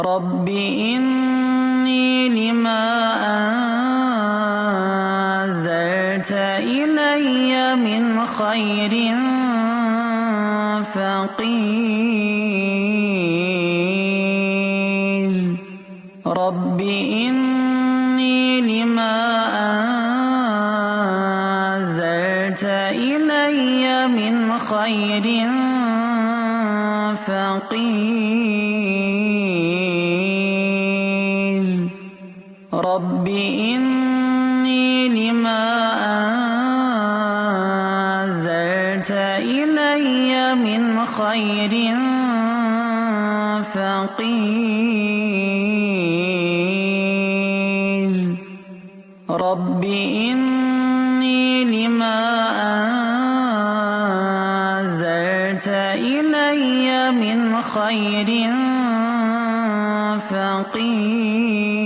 رب إني لما أنزلت إلي من خير فقير رب إني لما أنزلت إلي من خير فقير رب إني لما أنزلت إلي من خير فقير رب إني لما أنزلت إلي من خير فقير